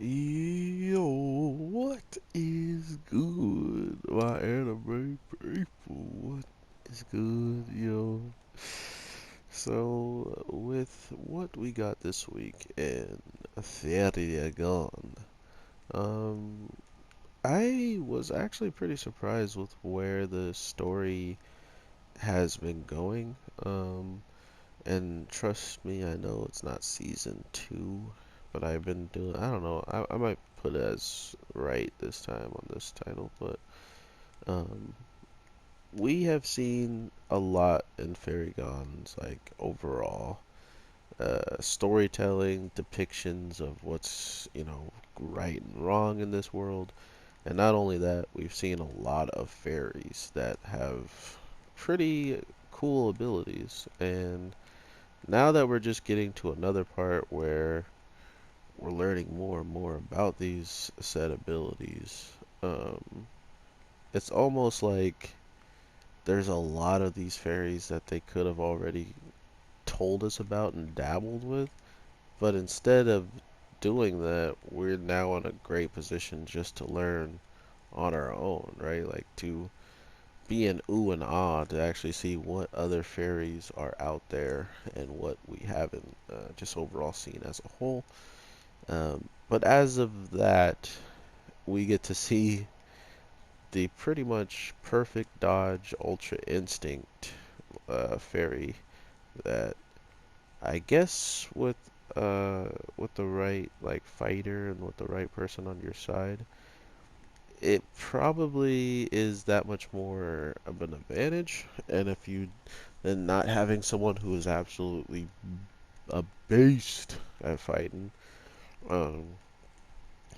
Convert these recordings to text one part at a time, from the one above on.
Yo, what is good, my anime people? What is good, yo? So, with what we got this week in Feria Gone, um, I was actually pretty surprised with where the story has been going. And trust me, I know it's not season two, but I've been doing, I don't know, I might put it as right this time on this title, but um, we have seen a lot in Fairy Gone's, like, overall. Storytelling, depictions of what's, right and wrong in this world. And not only that, we've seen a lot of fairies that have pretty cool abilities. And now that we're just getting to another part where we're learning more and more about these said abilities, um, it's almost like there's a lot of these fairies that they could have already told us about and dabbled with, but instead of doing that, we're now in a great position just to learn on our own, right? Like to be in ooh and ah to actually see what other fairies are out there and what we haven't just overall seen as a whole. But as of that, we get to see the pretty much perfect dodge ultra instinct fairy that I guess with the right like fighter and with the right person on your side, it probably is that much more of an advantage. And if you then not having someone who is absolutely a beast at fighting, um,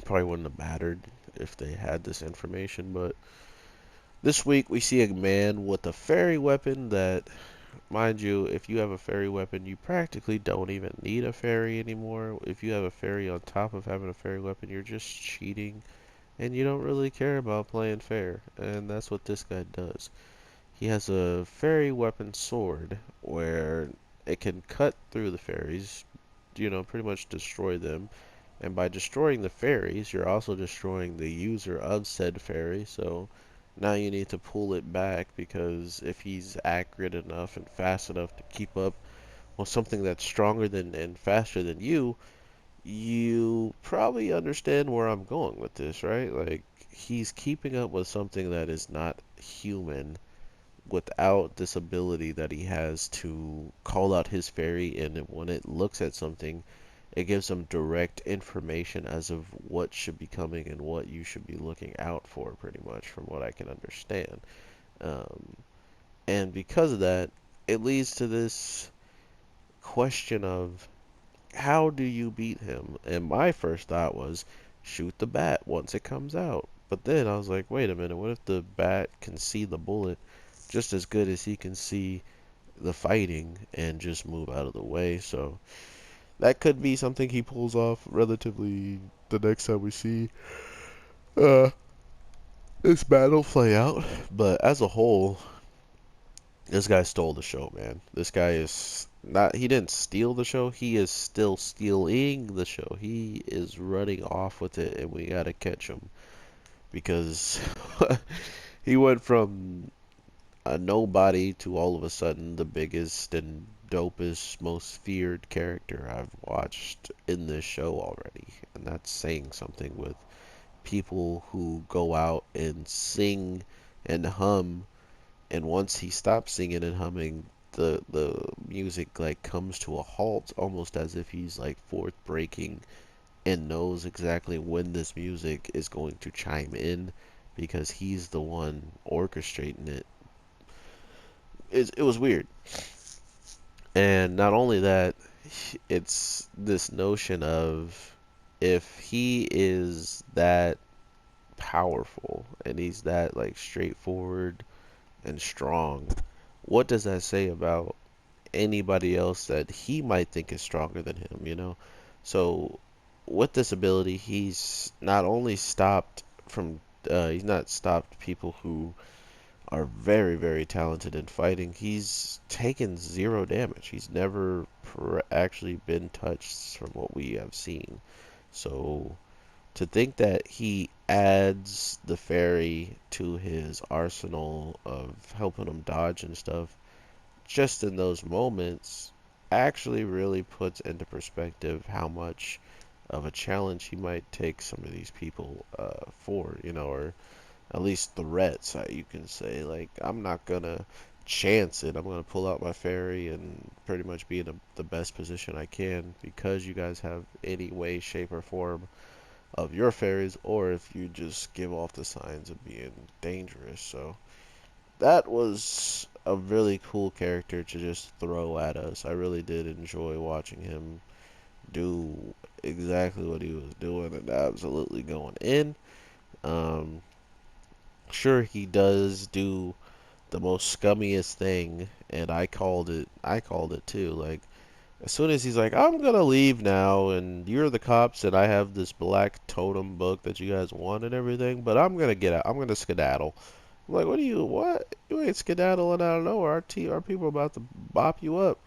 probably wouldn't have mattered if they had this information. But this week we see a man with a fairy weapon that, mind you, if you have a fairy weapon, you practically don't even need a fairy anymore. If you have a fairy on top of having a fairy weapon, you're just cheating and you don't really care about playing fair. And that's what this guy does. He has a fairy weapon sword where it can cut through the fairies, pretty much destroy them. And by destroying the fairies, you're also destroying the user of said fairy. So now you need to pull it back because if he's accurate enough and fast enough to keep up with something that's stronger than and faster than you probably understand where I'm going with this, right? Like he's keeping up with something that is not human without this ability that he has to call out his fairy, and when it looks at something, it gives them direct information as of what should be coming and what you should be looking out for, pretty much, from what I can understand. Um, and because of that, it leads to this question of how do you beat him? And my first thought was shoot the bat once it comes out. But then I was like, wait a minute, what if the bat can see the bullet just as good as he can see the fighting and just move out of the way? So that could be something he pulls off relatively the next time we see uh, this battle play out. But as a whole, this guy stole the show, man. This guy is not, he didn't steal the show, he is still stealing the show. He is running off with it, and we gotta catch him because he went from a nobody to all of a sudden the biggest and dopest, most feared character I've watched in this show already. And that's saying something with people who go out and sing and hum, and once he stops singing and humming, the music like comes to a halt, almost as if he's like fourth breaking and knows exactly when this music is going to chime in because he's the one orchestrating it. It was weird. And not only that, it's this notion of if he is that powerful and he's that like straightforward and strong, what does that say about anybody else that he might think is stronger than him? So with this ability, he's not stopped people who are very, very talented in fighting. He's taken zero damage. He's never actually been touched from what we have seen. So To think that he adds the fairy to his arsenal of helping him dodge and stuff just in those moments actually really puts into perspective how much of a challenge he might take some of these people for, or at least threats, you can say. Like, I'm not gonna chance it. I'm gonna pull out my fairy and pretty much be in the best position I can because you guys have any way, shape, or form of your fairies, or if you just give off the signs of being dangerous. So that was a really cool character to just throw at us. I really did enjoy watching him do exactly what he was doing and absolutely going in. Um, sure, he does do the most scummiest thing, and I called it. I called it too. Like, as soon as he's like, I'm gonna leave now, and you're the cops, and I have this black totem book that you guys want and everything, but I'm gonna get out. I'm gonna skedaddle. I'm like, what? You ain't skedaddling out of nowhere. Our people are about to bop you up.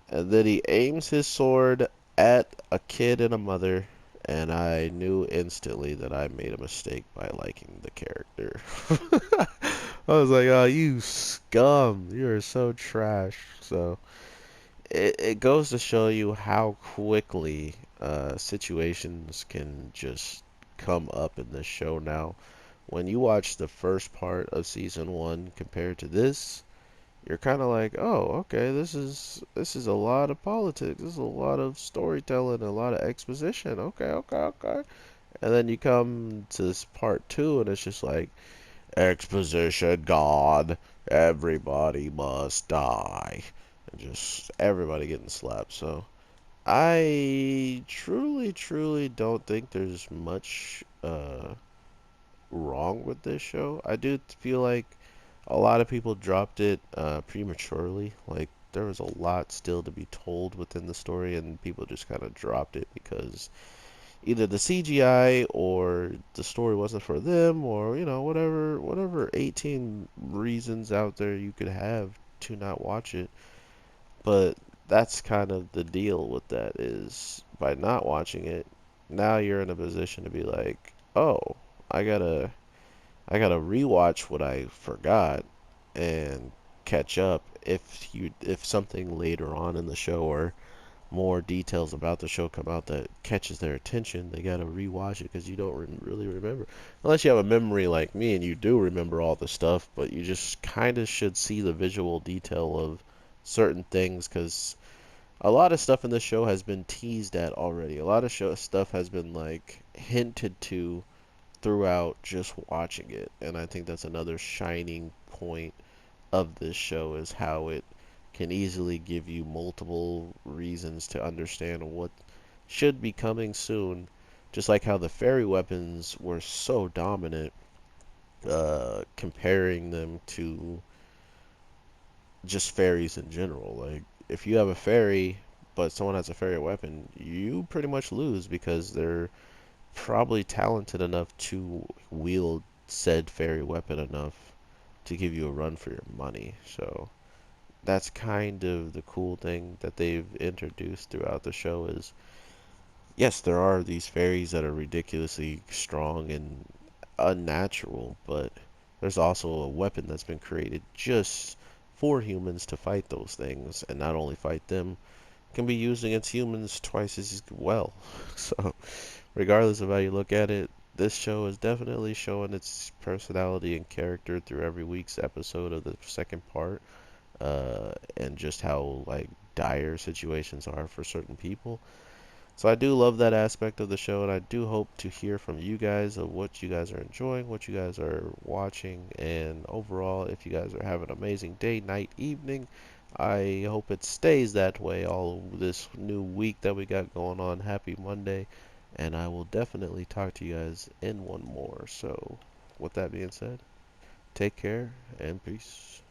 And then he aims his sword at a kid and a mother, and I knew instantly that I made a mistake by liking the character. I was like, oh, you scum. You're so trash. So it goes to show you how quickly situations can just come up in this show now. When you watch the first part of season one compared to this, you're kind of like, oh, okay, this is a lot of politics. This is a lot of storytelling, a lot of exposition. Okay, okay, okay. And then you come to this part two, and it's just like exposition, God, everybody must die, and just everybody getting slapped. So I truly, truly don't think there's much wrong with this show. I do feel like a lot of people dropped it prematurely. Like, there was a lot still to be told within the story, and people just kind of dropped it because either the CGI or the story wasn't for them, or whatever 18 reasons out there you could have to not watch it. But that's kind of the deal with that, is by not watching it, now you're in a position to be like, oh, I gotta I gotta rewatch what I forgot and catch up if something later on in the show or more details about the show come out that catches their attention. They gotta rewatch it because you don't really remember, unless you have a memory like me and you do remember all the stuff. But you just kind of should see the visual detail of certain things because a lot of stuff in this show has been teased at already. A lot of show stuff has been like hinted to throughout just watching it. And I think that's another shining point of this show, is how it can easily give you multiple reasons to understand what should be coming soon. Just like how the fairy weapons were so dominant, comparing them to just fairies in general. Like, if you have a fairy, but someone has a fairy weapon, you pretty much lose because they're probably talented enough to wield said fairy weapon enough to give you a run for your money. So that's kind of the cool thing that they've introduced throughout the show is, yes, there are these fairies that are ridiculously strong and unnatural, but there's also a weapon that's been created just for humans to fight those things, and not only fight them, can be used against humans twice as well. So regardless of how you look at it, this show is definitely showing its personality and character through every week's episode of the second part, and just how like dire situations are for certain people. So I do love that aspect of the show, and I do hope to hear from you guys of what you guys are enjoying, what you guys are watching, and overall, if you guys are having an amazing day, night, evening. I hope it stays that way all this new week that we got going on. Happy Monday, and I will definitely talk to you guys in one more. So, with that being said, take care and peace.